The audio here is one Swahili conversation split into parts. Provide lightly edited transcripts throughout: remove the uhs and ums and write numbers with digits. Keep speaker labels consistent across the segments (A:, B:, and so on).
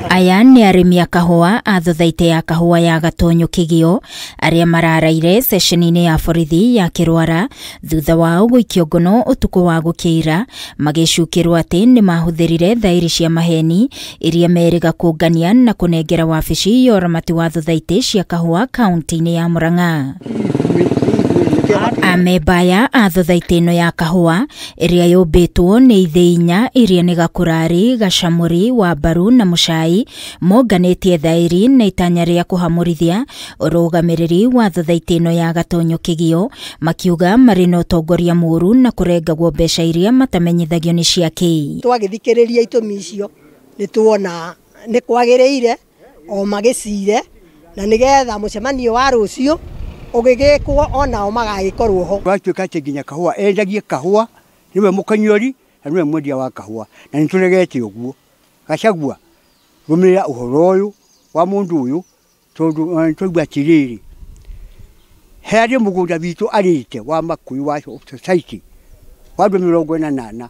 A: Aya nĩ arĩmi a kahũa a thothaitĩ ya kahũa ya Gatonyo Kĩgio arĩa mararaire ceceni-inĩ ya borithi ya Kĩrwara thutha wao gũikio ngono ũtukũ wa gũkĩira magĩcukĩrwo atĩ nĩ mahũthĩrire thaĩri cia maheni iria merĩga kũngania na kũnengera wabici ya ũramati wa thothaitĩ cia kahũa kaunti-inĩ ya Murang'a. Amebaya a thothaitĩ ĩno ya kahũa ĩrĩa yũmbĩtwo nĩ ithĩ inya iria nĩ Gakurari, Gacamũri, Wambaru na Mũchai monganĩtie thaĩri na itanya rĩa kũhamũrithia ũrũgamĩrĩri wa thothaitĩ ĩno ya Gatonyo Kĩgio makiuga marĩ na ũtongoria mũũru na kũrengagwo mbeca iria matamenyithagio nĩ ciaki.
B: Twagĩthikĩrĩria itũmi icio nĩ tuona nĩ kwagĩrĩire o magĩcire na nĩgetha mũcemanio wa rũciũ ũgĩgĩkwo onao magagĩkorwo ho.
C: Twatuĩka atĩ nginya kahũa endagie kahũa niwe mũkanyori na niwe mwendia wa kahũa na nĩtũregete ũguo. Gachagua rũmĩrĩra ũhoro ũyũ wa mũndũ ũyũ tondũ twaigua atĩrĩrĩ he arĩ mũgũnda witũ arĩte wa Makuyu wa society wa andũ 48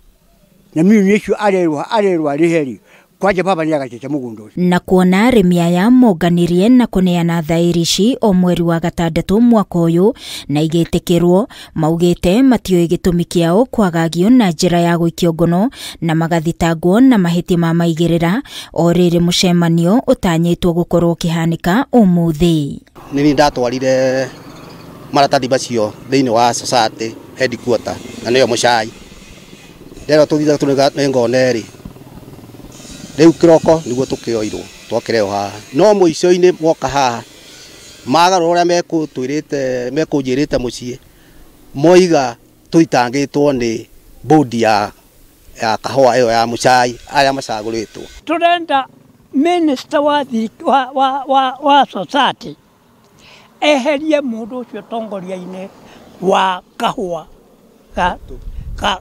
C: na milioni icio arerwo arĩhe kwaje baba nĩ agatete mũgũnda ũcio.
A: Na kuona arĩmi aya monganirie na kũneana thaĩri ici o mweri wa gatandatũ mwaka ũyũ na igĩtĩkĩrwo maugĩte matiũĩ gĩtũmi kĩao kwagagio na njĩra ya gũikio ngono na magathitangwo na mahĩtia ma maigĩrĩra o rĩrĩ mũcemanio ũtanyĩtwo gũkorwo ũkĩhanĩka ũmũthĩ.
D: Nĩ ndatwarire maratathi macio thĩinĩ wa society headquarter na nĩyo Mũchai. Rĩrĩa tũthitha tũnĩ ngonerĩ rĩu kĩroko nĩguo tũkĩoirwo twakĩreo haha no mũico-inĩ moka haha magarũra ũrĩa mekũnjĩrĩte mũciĩ moiga tũitangĩtwo nĩ bodi ya kahũa ĩyo ya Mũchai arĩa macagũrĩtwo.
E: Tũrenda minister wa society eherie mũndũ ũcio tongoria-inĩ wa kahũa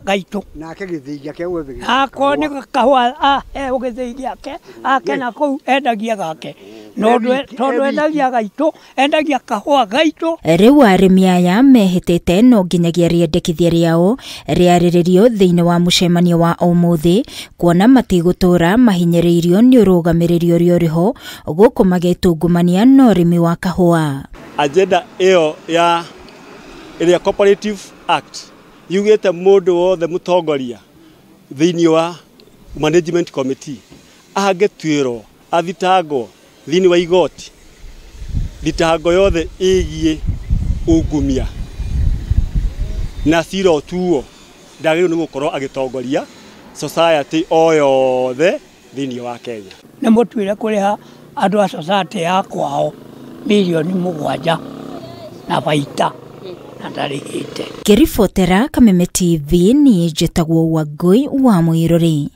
E: gaitũ
C: nake gĩthĩi gĩake wothe
E: akone kahũa gĩthĩi gĩake akena kũu endagia gake tondũ endagia gaitũ endagia kahũa gaitũ.
A: Rĩu arĩmi aya mehĩtĩte no nginyagia rĩendekithia rĩao rĩarĩrĩrio thĩinĩ wa mũcemanio wa ũmũthĩ kuona matigũtũra mahinyĩrĩirio nĩ ũrũgamĩrĩri ũrĩa ũrĩho gũkũ magĩtungumania na ũrĩmi wa kahũa.
F: Agenda ĩyo ya ĩrĩa Cooperative Act yugĩte mũndũ wothe mũtongoria thĩinĩ wa management committee angĩtuĩrwo athitangwo thĩinĩ wa igoti thitango yothe ĩgiĩ ungumia na cira tuo ndagĩrĩirwo nĩ gũkorwo agĩtongoria society o yothe thĩinĩ wa Kenya.
E: Nĩ mũtuĩre kũrĩha andũ a society ya kwao milioni 7 na baita.
A: Kĩribotera Kameme TV ni njĩtagwo Wangui wa Mũirũrĩ.